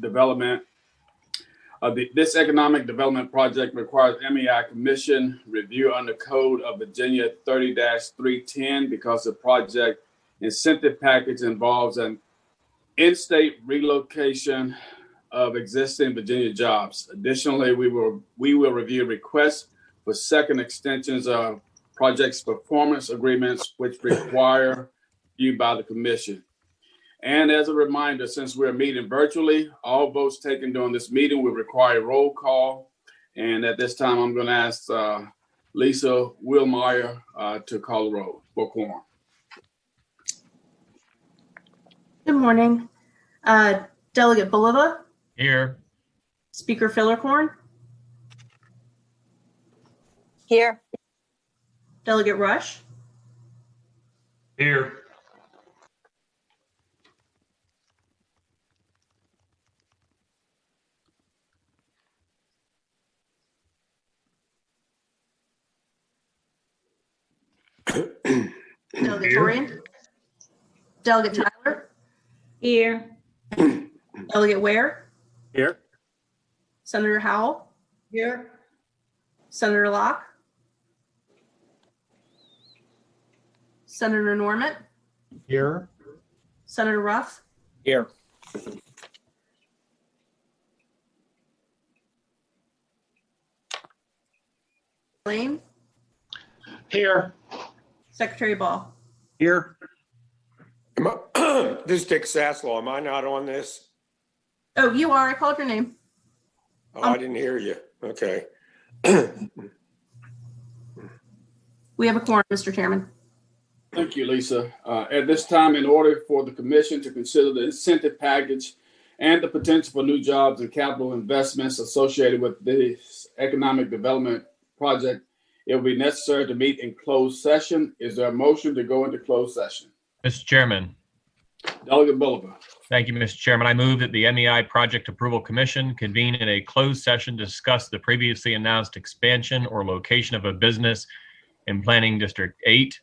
development. This economic development project requires MEI Commission review under Code of Virginia 30-310 because the project incentive package involves an in-state relocation of existing Virginia jobs. Additionally, we will review requests for second extensions of projects performance agreements, which require review by the commission. And as a reminder, since we're meeting virtually, all votes taken during this meeting will require a roll call. And at this time, I'm going to ask Lisa Wilmeyer to call the roll for quorum. Good morning. Delegate Bulova? Here. Speaker Fillercorn? Here. Delegate Rush? Here. Delegate Torian? Delegate Tyler? Here. Delegate Ware? Here. Senator Howell? Here. Senator Locke? Senator Norman? Here. Senator Ruff? Here. Lane? Here. Secretary Ball? Here. This is Dick Saslow. Am I not on this? Oh, you are. I called your name. Oh, I didn't hear you. Okay. We have a quorum, Mr. Chairman. Thank you, Lisa. At this time, in order for the commission to consider the incentive package and the potential for new jobs and capital investments associated with this economic development project, it will be necessary to meet in closed session. Is there a motion to go into closed session? Mr. Chairman. Delegate Bulova. Thank you, Mr. Chairman. I move that the MEI Project Approval Commission convene in a closed session to discuss the previously announced expansion or location of a business in Planning District 8.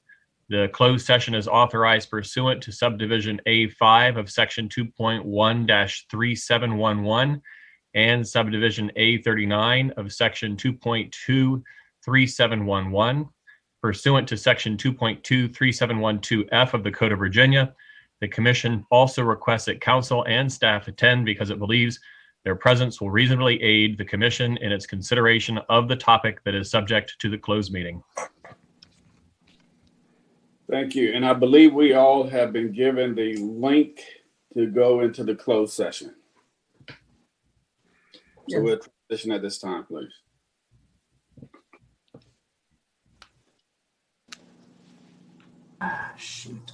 The closed session is authorized pursuant to subdivision A5 of section 2.1-3711 and subdivision A39 of section 2.23711. Pursuant to section 2.23712F of the Code of Virginia, the commission also requests that council and staff attend because it believes their presence will reasonably aid the commission in its consideration of the topic that is subject to the closed meeting. Thank you. And I believe we all have been given the link to go into the closed session. So we'll transition at this time, please. Shoot.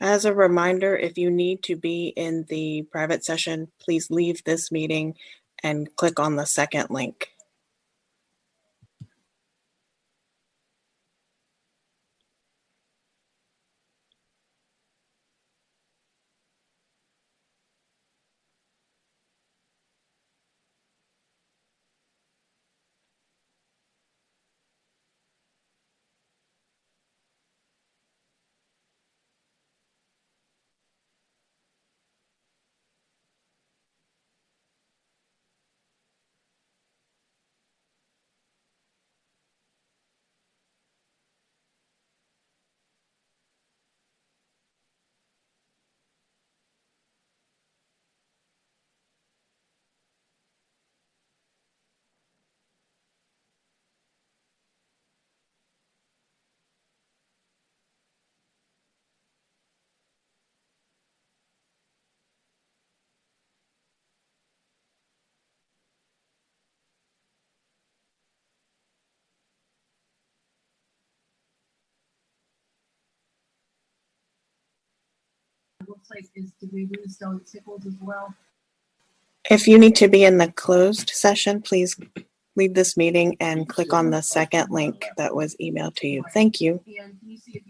As a reminder, if you need to be in the private session, please leave this meeting and click on the second link. Looks like did we lose Doug Sickles as well? If you need to be in the closed session, please leave this meeting and click on the second link that was emailed to you. Thank you. And can you see if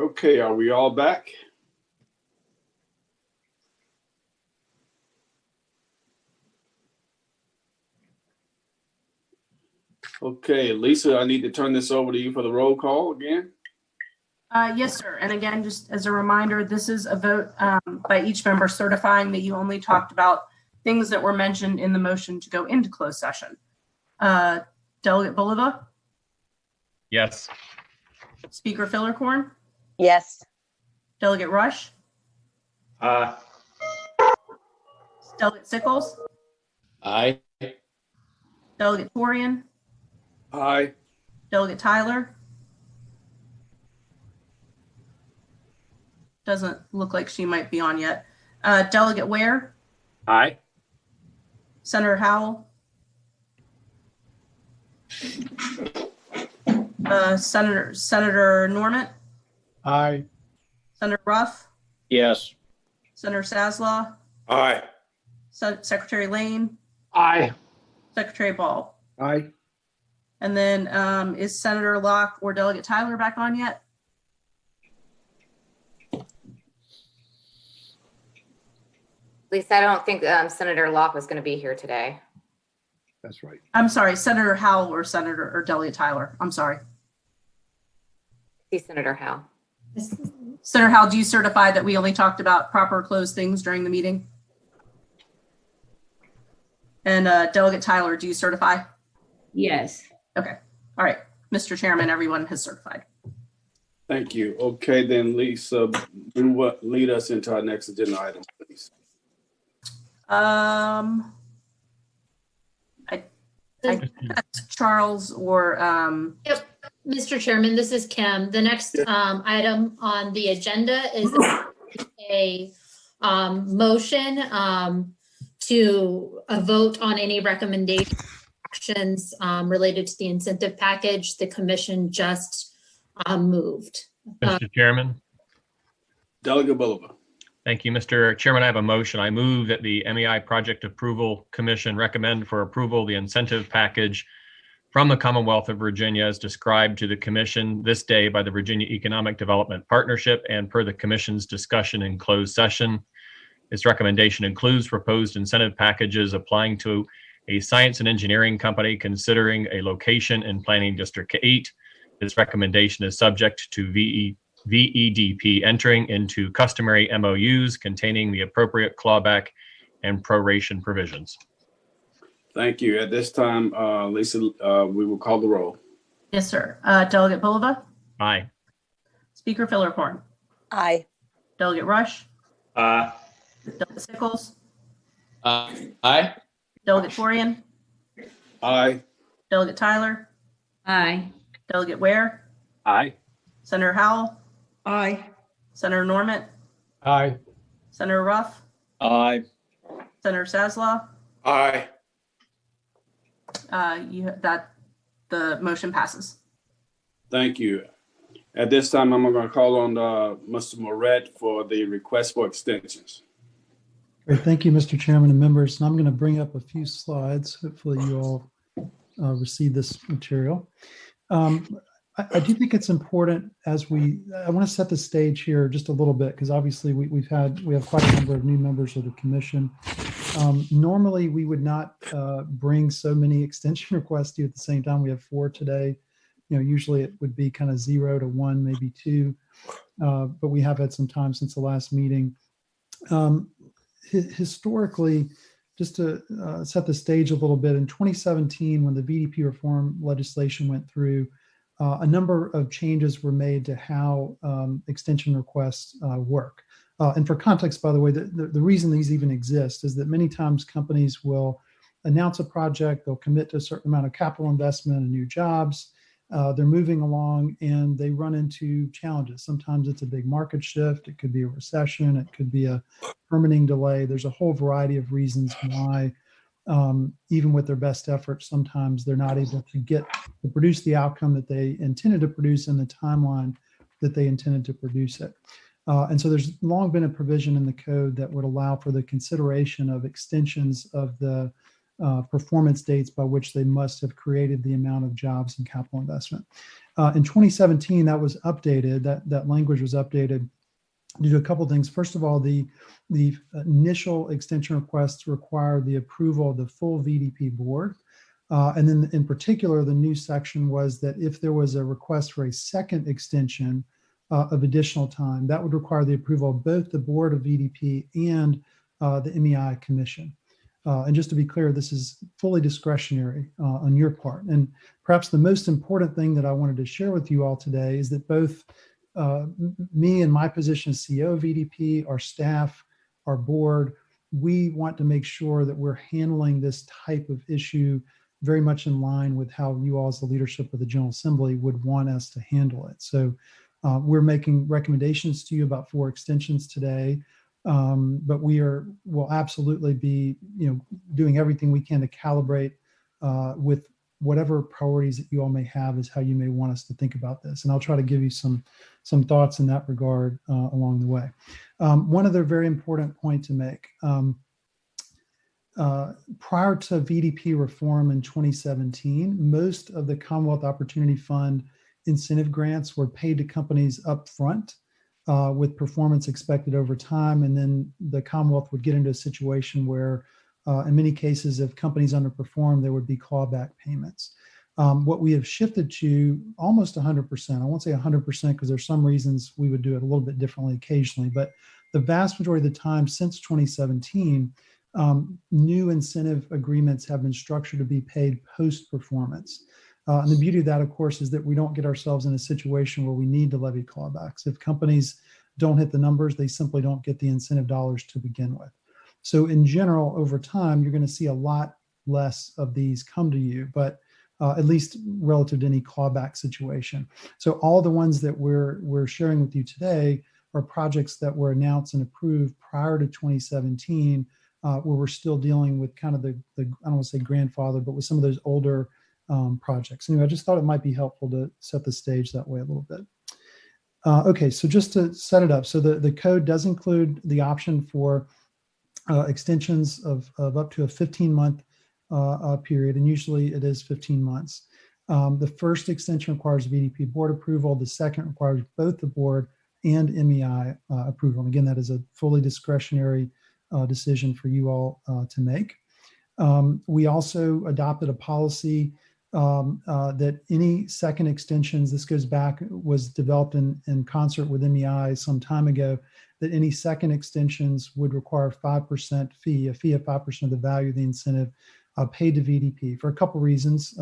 Okay, are we all back? Okay, Lisa, I need to turn this over to you for the roll call again. Yes, sir. And again, just as a reminder, this is a vote by each member certifying that you only talked about things that were mentioned in the motion to go into closed session. Delegate Bolivar, Yes. Speaker Fillercorn, Yes. Delegate Rush, Aye. Delegate Sickles, Aye. Delegate Torian, Aye. Delegate Tyler. Doesn't look like she might be on yet. Delegate Ware, Aye. Senator Howell, Senator Norman, Aye. Senator Ruff, Yes. Senator Saslaw, Aye. Secretary Lane, Aye. Secretary Ball. Aye. And then is Senator Locke or Delegate Tyler back on yet? Lisa, I don't think Senator Locke was going to be here today. That's right. I'm sorry, Senator Howell or Senator or Delegate Tyler. I'm sorry. See Senator Howe. Senator Howell, do you certify that we only talked about proper closed things during the meeting? And Delegate Tyler, do you certify? Yes. Okay. All right. Mr. Chairman, everyone has certified. Thank you. Okay, then Lisa, lead us into our next agenda item, please. Charles or Yep. Mr. Chairman, this is Kim. The next item on the agenda is a motion to vote on any recommendation actions related to the incentive package the commission just moved. Mr. Chairman. Delegate Bolivar. Thank you, Mr. Chairman. I have a motion. I move that the MEI Project Approval Commission recommend for approval the incentive package from the Commonwealth of Virginia as described to the Commission this day by the Virginia Economic Development Partnership and per the Commission's discussion in closed session. This recommendation includes proposed incentive packages applying to a science and engineering company considering a location in Planning District 8. This recommendation is subject to VEDP entering into customary MOUs containing the appropriate clawback and proration provisions. Thank you. At this time, Lisa, we will call the roll. yes, sir. Delegate Bolivar, Aye. Speaker Fillercorn, Aye. Delegate Rush, Aye. Delegate Sickles, Aye. Delegate Torian, Aye. Delegate Tyler, Aye. Delegate Ware, Aye. Senator Howell, Aye. Senator Norman, Aye. Senator Ruff, Aye. Senator Saslaw. Aye. The motion passes. Thank you. At this time, I'm going to call on Mr. Moret for the request for extensions. Great. Thank you, Mr. Chairman and members. And I'm going to bring up a few slides. Hopefully you all receive this material. I do think it's important I want to set the stage here just a little bit because obviously we have quite a number of new members of the commission. Normally we would not bring so many extension requests to you at the same time. We have 4 today. Usually it would be kind of 0 to 1, maybe 2, but we have had some time since the last meeting. Historically, just to set the stage a little bit, in 2017, when the VDP reform legislation went through, a number of changes were made to how extension requests work. And for context, by the way, the reason these even exist is that many times companies will announce a project, they'll commit to a certain amount of capital investment and new jobs. They're moving along and they run into challenges. Sometimes it's a big market shift. It could be a recession. It could be a permitting delay. There's a whole variety of reasons why, even with their best efforts, sometimes they're not able to produce the outcome that they intended to produce in the timeline that they intended to produce it. And so there's long been a provision in the code that would allow for the consideration of extensions of the performance dates by which they must have created the amount of jobs and capital investment. In 2017, that was updated. That language was updated due to a couple things. First of all, the initial extension requests required the approval of the full VDP board. And then in particular, the new section was that if there was a request for a second extension of additional time, that would require the approval of both the board of VDP and the MEI commission. And just to be clear, this is fully discretionary on your part. And perhaps the most important thing that I wanted to share with you all today is that both me and my position as CEO of VDP, our staff, our board, we want to make sure that we're handling this type of issue very much in line with how you all as the leadership of the General Assembly would want us to handle it. So we're making recommendations to you about 4 extensions today. But will absolutely be, doing everything we can to calibrate with whatever priorities that you all may have is how you may want us to think about this. And I'll try to give you some thoughts in that regard along the way. One other very important point to make. Prior to VDP reform in 2017, most of the Commonwealth Opportunity Fund incentive grants were paid to companies up front. With performance expected over time. And then the Commonwealth would get into a situation where, in many cases, if companies underperform, there would be clawback payments. What we have shifted to almost 100%, I won't say 100% because there's some reasons we would do it a little bit differently occasionally, but the vast majority of the time since 2017, new incentive agreements have been structured to be paid post-performance. And the beauty of that, of course, is that we don't get ourselves in a situation where we need to levy clawbacks. If companies don't hit the numbers, they simply don't get the incentive dollars to begin with. So in general, over time, you're going to see a lot less of these come to you, but at least relative to any clawback situation. So all the ones that we're sharing with you today are projects that were announced and approved prior to 2017, where we're still dealing with kind of the I don't want to say grandfather, but with some of those older projects. Anyway, I just thought it might be helpful to set the stage that way a little bit. Okay, so just to set it up, so the code does include the option for extensions of up to a 15-month period, and usually it is 15 months. The first extension requires VDP board approval. The second requires both the board and MEI approval. And again, that is a fully discretionary decision for you all to make. We also adopted a policy that any second extensions, this goes back, was developed in concert with MEI some time ago, that any second extensions would require a 5% fee, a fee of 5% of the value of the incentive paid to VDP for a couple reasons.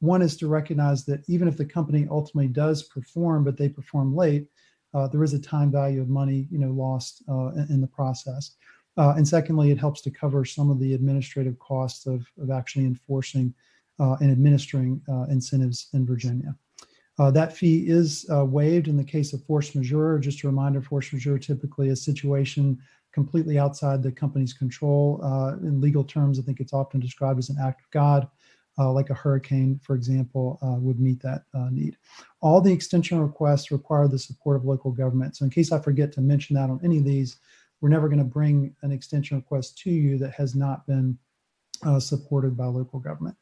One is to recognize that even if the company ultimately does perform, but they perform late, there is a time value of money lost in the process. And secondly, it helps to cover some of the administrative costs of actually enforcing and administering incentives in Virginia. That fee is waived in the case of force majeure. Just a reminder, force majeure typically a situation completely outside the company's control. In legal terms, I think it's often described as an act of God, like a hurricane, for example, would meet that need. All the extension requests require the support of local government. So in case I forget to mention that on any of these, we're never going to bring an extension request to you that has not been supported by local government.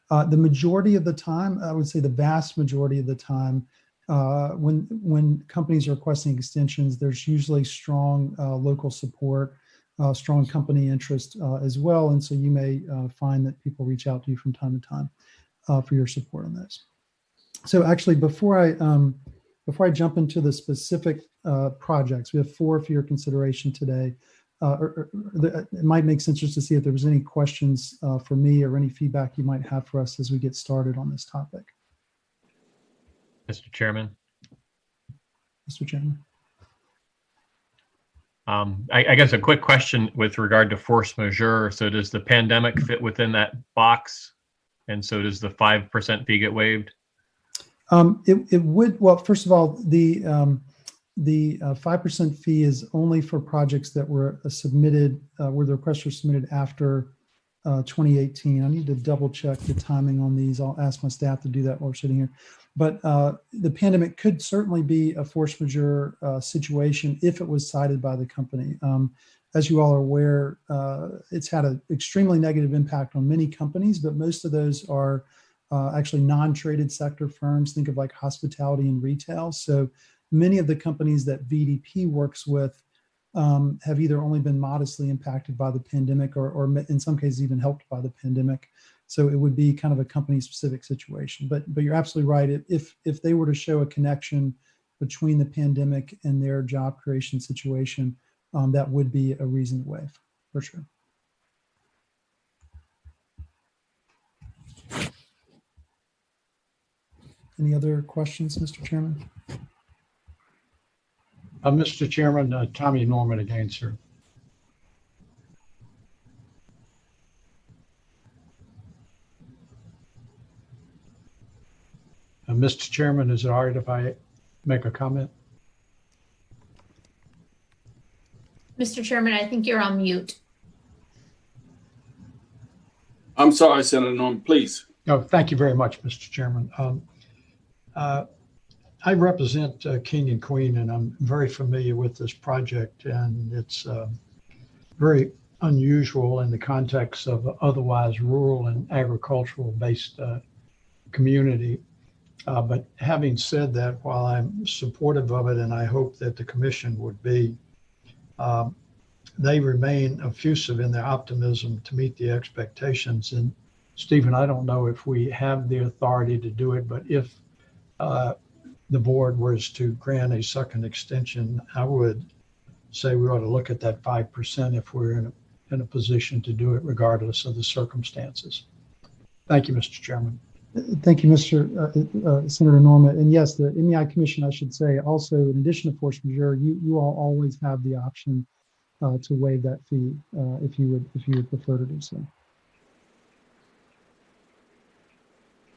The majority of the time, I would say the vast majority of the time, when companies are requesting extensions, there's usually strong local support, strong company interest as well. And so you may find that people reach out to you from time to time for your support on those. So actually, before I jump into the specific projects, we have 4 for your consideration today. It might make sense just to see if there was any questions for me or any feedback you might have for us as we get started on this topic. Mr. Chairman. Mr. Chairman. I guess a quick question with regard to force majeure. So does the pandemic fit within that box? And so does the 5% fee get waived? It would. Well, first of all, the 5% fee is only for projects that were submitted, where the requests were submitted after 2018. I need to double check the timing on these. I'll ask my staff to do that while we're sitting here. But the pandemic could certainly be a force majeure situation if it was cited by the company. As you all are aware, it's had an extremely negative impact on many companies, but most of those are actually non-traded sector firms. Think of like hospitality and retail. So many of the companies that VDP works with have either only been modestly impacted by the pandemic or in some cases even helped by the pandemic. So it would be kind of a company specific situation. But you're absolutely right. If they were to show a connection between the pandemic and their job creation situation, that would be a reason to waive, for sure. Any other questions, Mr. Chairman? Mr. Chairman, Tommy Norman again, sir. Mr. Chairman, is it all right if I make a comment? Mr. Chairman, I think you're on mute. I'm sorry, Senator Norman, please. Oh, thank you very much, Mr. Chairman. I represent King and Queen, and I'm very familiar with this project, and it's very unusual in the context of otherwise rural and agricultural based community. But having said that, while I'm supportive of it, and I hope that the commission would be, they remain effusive in their optimism to meet the expectations. And Stephen, I don't know if we have the authority to do it, but if the board was to grant a second extension, I would say we ought to look at that 5% if we're in a position to do it regardless of the circumstances. Thank you, Mr. Chairman. Thank you, Senator Norman. And yes, the MEI Commission, I should say, also in addition to force majeure, you all always have the option to waive that fee if you would prefer to do so.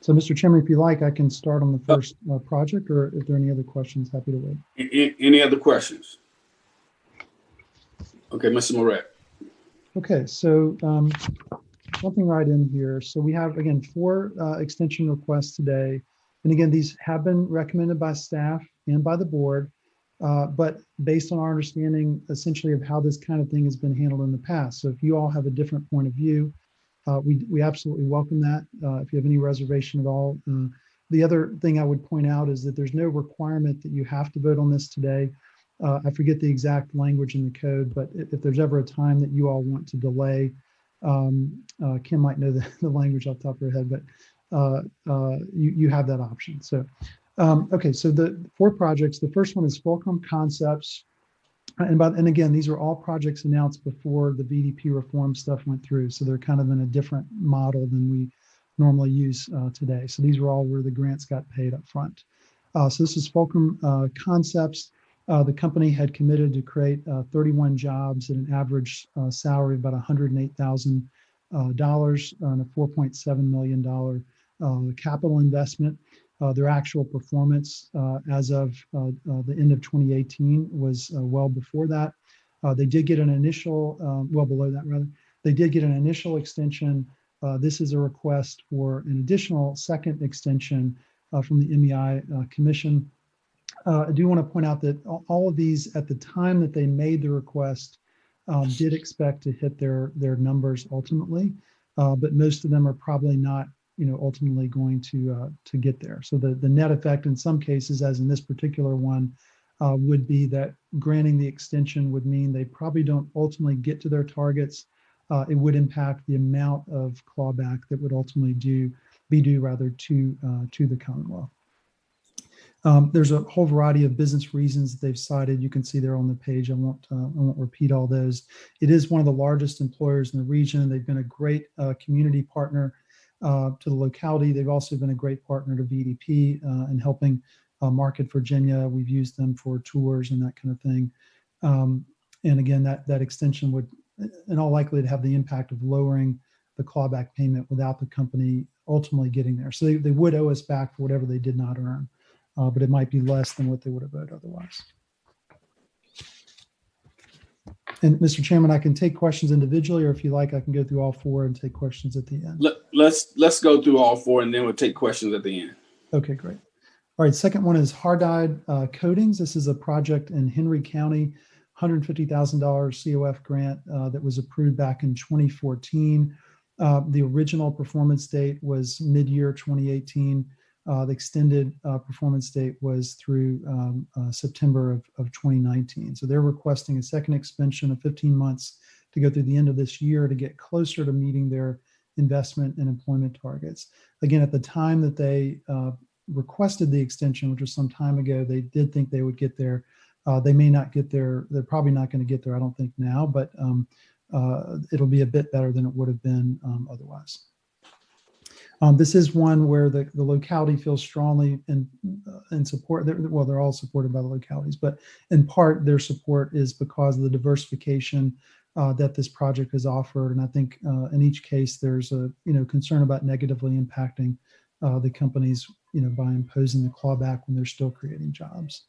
So, Mr. Chairman, if you like, I can start on the first project, or if there are any other questions, happy to wait. Any other questions? Okay, Mr. Moret. Okay, so jumping right in here. So we have, again, 4 extension requests today. And again, these have been recommended by staff and by the board, but based on our understanding, essentially, of how this kind of thing has been handled in the past. So if you all have a different point of view, we absolutely welcome that. If you have any reservation at all. The other thing I would point out is that there's no requirement that you have to vote on this today. I forget the exact language in the code, but if there's ever a time that you all want to delay, Kim might know the language off the top of her head, but you have that option. So, okay, so the 4 projects, the first one is Fulcrum Concepts. And again, these are all projects announced before the VDP reform stuff went through. So they're kind of in a different model than we normally use today. So these were all where the grants got paid up front. So this is Fulcrum Concepts. The company had committed to create 31 jobs at an average salary of about $108,000 and a $4.7 million capital investment. Their actual performance as of the end of 2018 was well before that. They did get an initial, well below that rather, they did get an initial extension. This is a request for an additional second extension from the MEI Commission. I do want to point out that all of these, at the time that they made the request, did expect to hit their numbers ultimately, but most of them are probably not, ultimately going to get there. So the net effect in some cases, as in this particular one, would be that granting the extension would mean they probably don't ultimately get to their targets. It would impact the amount of clawback that would ultimately be due to the Commonwealth. There's a whole variety of business reasons that they've cited. You can see there on the page. I won't repeat all those. It is one of the largest employers in the region. They've been a great community partner to the locality. They've also been a great partner to VDP in helping market Virginia. We've used them for tours and that kind of thing. And again, that extension would, in all likelihood, have the impact of lowering the clawback payment without the company ultimately getting there. So they would owe us back for whatever they did not earn, but it might be less than what they would have owed otherwise. And Mr. Chairman, I can take questions individually, or if you like, I can go through all 4 and take questions at the end. Let's go through all 4 and then we'll take questions at the end. Okay, great. All right, second one is Hard-Eyed Coatings. This is a project in Henry County, $150,000 COF grant that was approved back in 2014. The original performance date was mid-year 2018. The extended performance date was through September of 2019. So they're requesting a second extension of 15 months to go through the end of this year to get closer to meeting their investment and employment targets. Again, at the time that they requested the extension, which was some time ago, they did think they would get there. They may not get there. They're probably not going to get there, I don't think now, but it'll be a bit better than it would have been otherwise. This is one where the locality feels strongly in support. Well, they're all supported by the localities, but in part their support is because of the diversification that this project has offered. And I think in each case there's a concern about negatively impacting the companies by imposing the clawback when they're still creating jobs.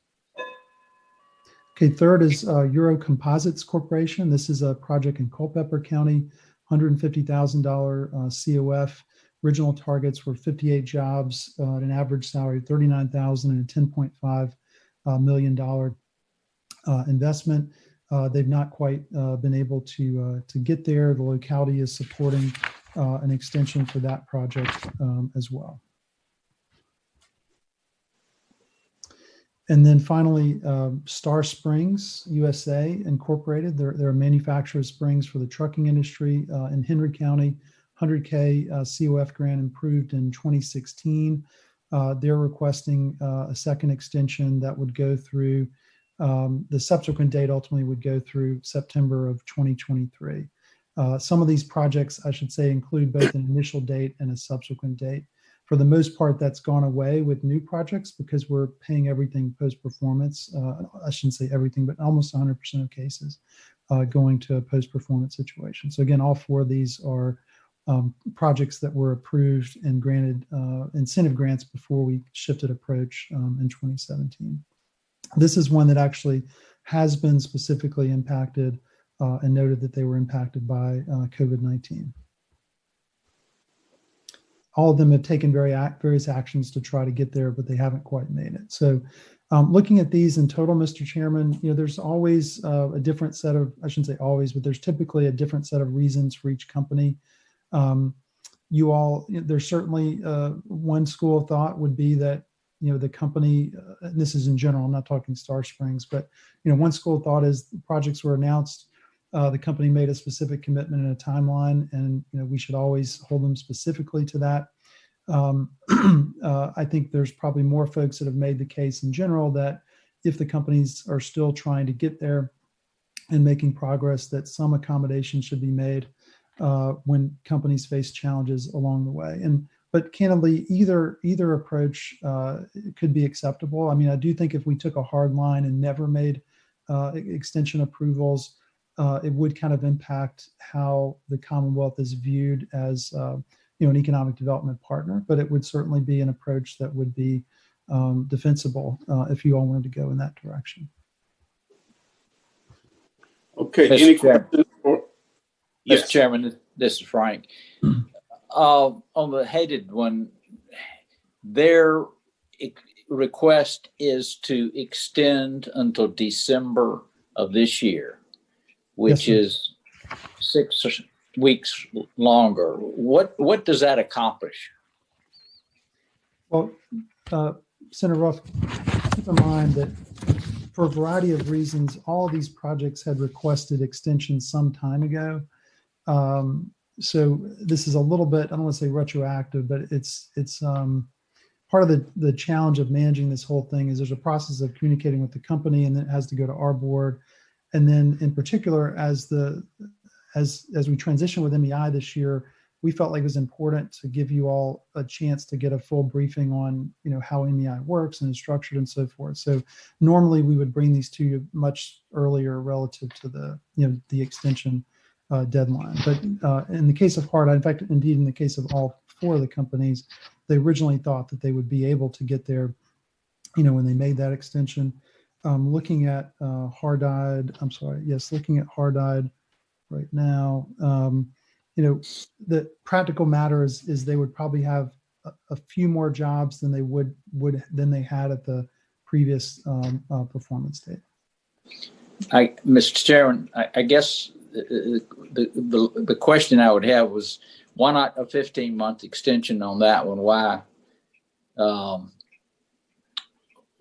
Okay, third is Euro Composites Corporation. This is a project in Culpeper County, $150,000 COF. Original targets were 58 jobs at an average salary of $39,000 and a $10.5 million investment. They've not quite been able to get there. The locality is supporting an extension for that project as well. And then finally, Star Springs USA Incorporated. They're a manufacturer of springs for the trucking industry in Henry County. 100K COF grant approved in 2016. They're requesting a second extension that would go through, the subsequent date ultimately would go through September of 2023. Some of these projects, I should say, include both an initial date and a subsequent date. For the most part, that's gone away with new projects because we're paying everything post-performance. I shouldn't say everything, but almost 100% of cases going to a post-performance situation. So again, all four of these are projects that were approved and granted incentive grants before we shifted approach in 2017. This is one that actually has been specifically impacted and noted that they were impacted by COVID-19. All of them have taken various actions to try to get there, but they haven't quite made it. So looking at these in total, Mr. Chairman, there's always a different set of, I shouldn't say always, but there's typically a different set of reasons for each company. There's certainly one school of thought would be that, the company, and this is in general, I'm not talking Star Springs, but, one school of thought is projects were announced, the company made a specific commitment and a timeline, and, we should always hold them specifically to that. I think there's probably more folks that have made the case in general that if the companies are still trying to get there and making progress, that some accommodation should be made when companies face challenges along the way. But candidly, either approach could be acceptable. I mean, I do think if we took a hard line and never made extension approvals, it would kind of impact how the Commonwealth is viewed as an economic development partner. But it would certainly be an approach that would be defensible if you all wanted to go in that direction. Okay. Any questions? Mr. Chairman, this is Frank. On the headed one, their request is to extend until December of this year, which is 6 weeks longer. What does that accomplish? Well, Senator Ruff, keep in mind that for a variety of reasons, all of these projects had requested extensions some time ago. So this is a little bit, I don't want to say retroactive, but it's part of the challenge of managing this whole thing is there's a process of communicating with the company, and then it has to go to our board. And then in particular, as we transition with MEI this year, we felt like it was important to give you all a chance to get a full briefing on, how MEI works and is structured and so forth. So normally we would bring these to you much earlier relative to the extension deadline. But in the case of Hard-Eyed, in fact, indeed, in the case of all four of the companies, they originally thought that they would be able to get there, when they made that extension. Looking at Hard-Eyed, looking at Hard-Eyed right now, the practical matter is they would probably have a few more jobs than they had at the previous performance date. Mr. Chairman, I guess the question I would have was why not a 15-month extension on that one? Why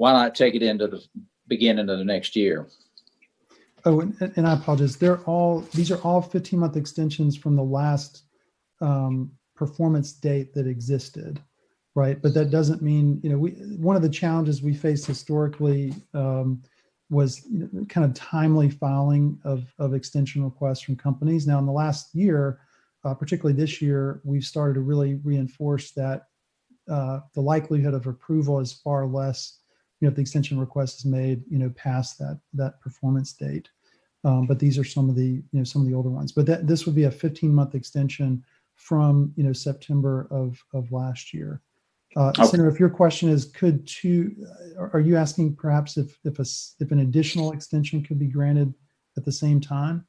not take it into the beginning of the next year? Oh, and I apologize. These are all 15-month extensions from the last performance date that existed, right? But that doesn't mean, one of the challenges we faced historically was kind of timely filing of extension requests from companies. Now, in the last year, particularly this year, we've started to really reinforce that the likelihood of approval is far less, if the extension request is made, past that performance date. But these are some of the older ones. But this would be a 15-month extension from September of last year. Okay. Senator, if your question is, are you asking perhaps if an additional extension could be granted at the same time?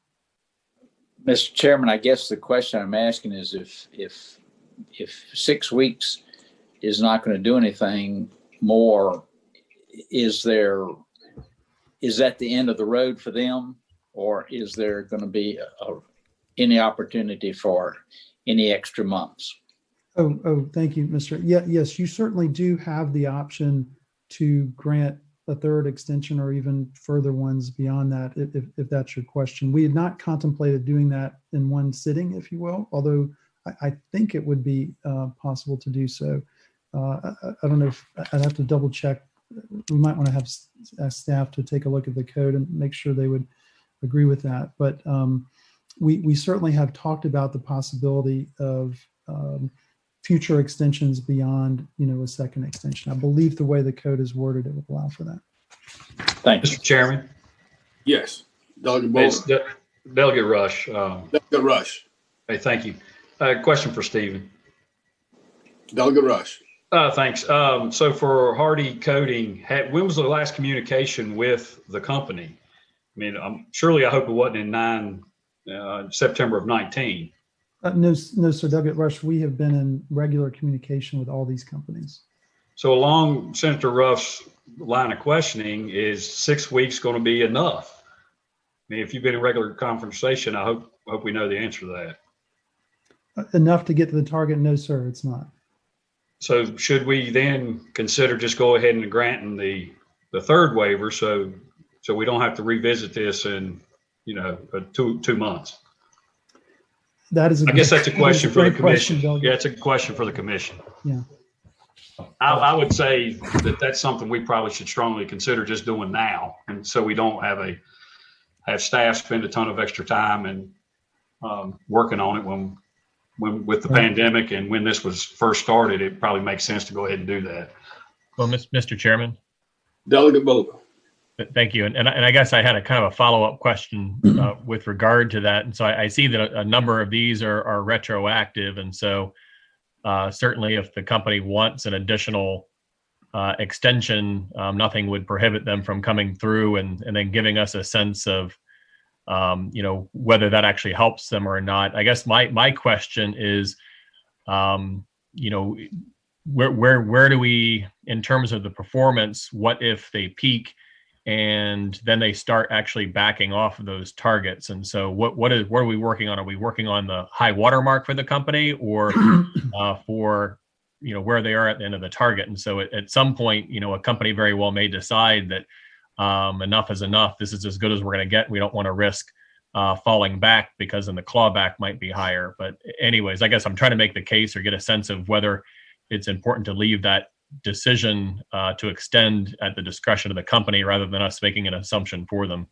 Mr. Chairman, I guess the question I'm asking is if 6 weeks is not going to do anything more, is that the end of the road for them, or is there going to be any opportunity for any extra months? Oh, thank you, Mr. Yes, you certainly do have the option to grant a third extension or even further ones beyond that, if that's your question. We had not contemplated doing that in one sitting, if you will, although I think it would be possible to do so. I don't know if I'd have to double check. We might want to have staff to take a look at the code and make sure they would agree with that. But we certainly have talked about the possibility of future extensions beyond, a second extension. I believe the way the code is worded, it would allow for that. Thank you. Mr. Chairman. Yes. Delegate Bowler. Delegate Rush. Delegate Rush. Hey, thank you. Question for Stephen. Delegate Rush. Thanks. So for Hardy Coating, when was the last communication with the company? I mean, I hope it wasn't in September of 19. No, sir, Delegate Rush, we have been in regular communication with all these companies. So along Senator Ruff's line of questioning, is 6 weeks going to be enough? I mean, if you've been in regular conversation, I hope we know the answer to that. Enough to get to the target? No, sir, it's not. So should we then consider just go ahead and granting the third waiver so we don't have to revisit this in 2 months? That is I guess that's a question for the commission. Question, yeah, it's a question for the commission. Yeah. I would say that's something we probably should strongly consider just doing now, and so we don't have staff spend a ton of extra time and working on it when with the pandemic and when this was first started. It probably makes sense to go ahead and do that. Well, Mr. Chairman. Delegate Bowler. Thank you. And I guess I had a kind of a follow-up question with regard to that. And so I see that a number of these are retroactive. And so certainly if the company wants an additional extension, nothing would prohibit them from coming through and then giving us a sense of, whether that actually helps them or not. I guess my question is, where do we, in terms of the performance, what if they peak and then they start actually backing off of those targets? And so what are we working on? Are we working on the high water mark for the company or for, where they are at the end of the target? And so at some point, a company very well may decide that enough is enough. This is as good as we're going to get. We don't want to risk falling back because then the clawback might be higher. But anyways, I guess I'm trying to make the case or get a sense of whether it's important to leave that decision to extend at the discretion of the company rather than us making an assumption for them.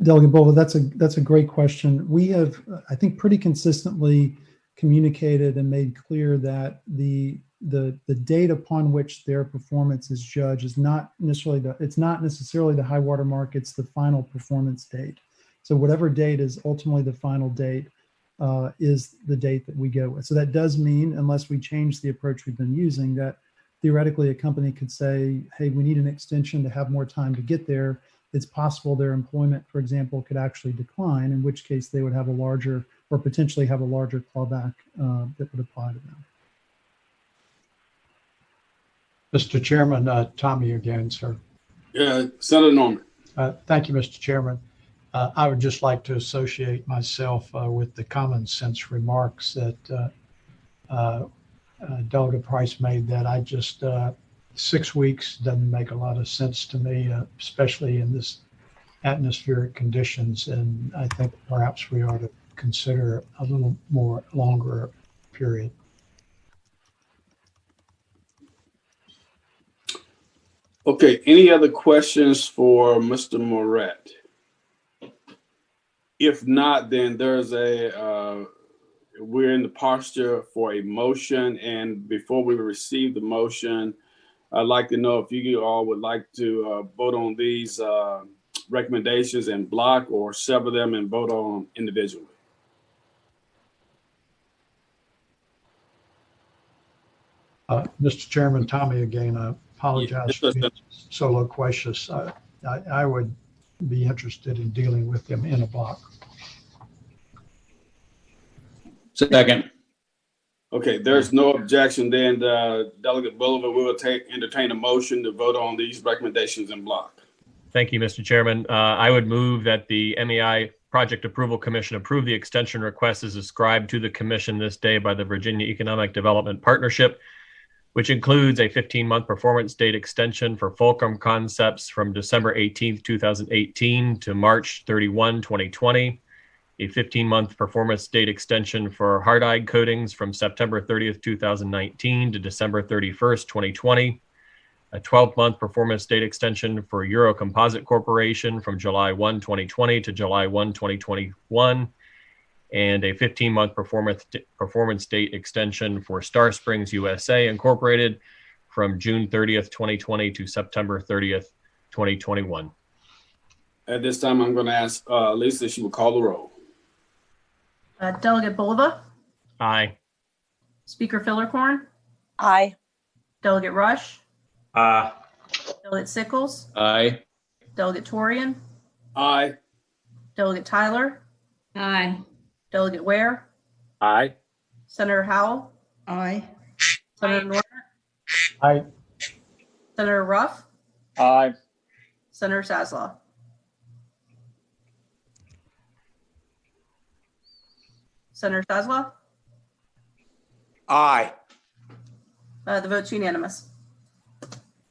Delegate Bowler, that's a great question. We have, I think, pretty consistently communicated and made clear that the date upon which their performance is judged is not necessarily the high water mark. It's the final performance date. So whatever date is ultimately the final date is the date that we go with. So that does mean, unless we change the approach we've been using, that theoretically a company could say, hey, we need an extension to have more time to get there. It's possible their employment, for example, could actually decline, in which case they would have a larger or potentially have a larger clawback that would apply to them. Mr. Chairman, Tommy again, sir. Yeah, Senator Norman. Thank you, Mr. Chairman. I would just like to associate myself with the common sense remarks that Delegate Price made, that I just, 6 weeks doesn't make a lot of sense to me, especially in this atmospheric conditions. And I think perhaps we ought to consider a little more longer period. Okay, any other questions for Mr. Moret? If not, then there's we're in the posture for a motion. And before we receive the motion, I'd like to know if you all would like to vote on these recommendations in block or sever them and vote on them individually. Mr. Chairman, Tommy again, I apologize for being so loquacious. I would be interested in dealing with them in a block. Second. Okay, there's no objection. Then Delegate Bulliver, we will entertain a motion to vote on these recommendations in block. Thank you, Mr. Chairman. I would move that the MEI Project Approval Commission approve the extension request as described to the commission this day by the Virginia Economic Development Partnership, which includes a 15-month performance date extension for Fulcrum Concepts from December 18th, 2018 to March 31, 2020, a 15-month performance date extension for hard-eyed coatings from September 30th, 2019 to December 31st, 2020, a 12-month performance date extension for Euro Composite Corporation from July 1, 2020 to July 1, 2021, and a 15-month performance date extension for Star Springs USA Incorporated from June 30th, 2020 to September 30th, 2021. At this time, I'm going to ask Lisa if she will call the roll. Delegate Bulliver, Aye. Speaker Fillercorn, Aye. Delegate Rush, Aye. Delegate Sickles, Aye. Delegate Torian, Aye. Delegate Tyler, Aye. Delegate Ware, Aye. Senator Howell, Aye. Senator Norman, Aye. Senator Ruff, Aye. Senator Saslaw. Senator Saslaw, Aye. the vote's unanimous.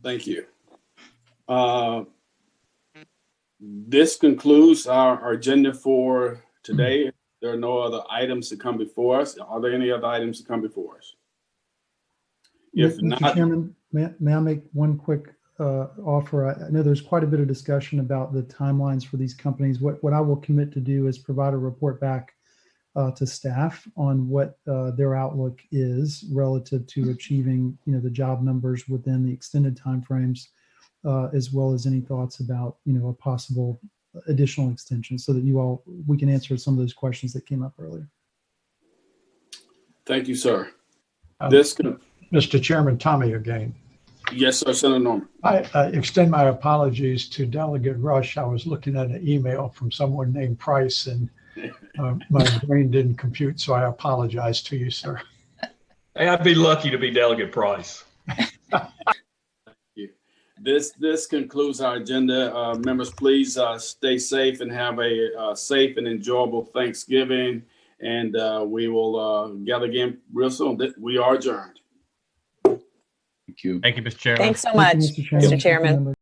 Thank you. This concludes our agenda for today. There are no other items to come before us. Are there any other items to come before us? If Mr. not, Chairman, may I make one quick offer? I know there's quite a bit of discussion about the timelines for these companies. What I will commit to do is provide a report back to staff on what their outlook is relative to achieving, the job numbers within the extended timeframes, as well as any thoughts about, a possible additional extension, so that we can answer some of those questions that came up earlier. thank you, sir. Mr. Chairman, Tommy again. Yes, sir, Senator Norman. I extend my apologies to Delegate Rush. I was looking at an email from someone named Price, and my brain didn't compute, so I apologize to you, sir. Hey, I'd be lucky to be Delegate Price. This concludes our agenda. Members, please stay safe and have a safe and enjoyable Thanksgiving. And we will gather again real soon. We are adjourned. Thank you. Thank you, Mr. Chairman. Thanks so much, Thank you, Mr. Chairman.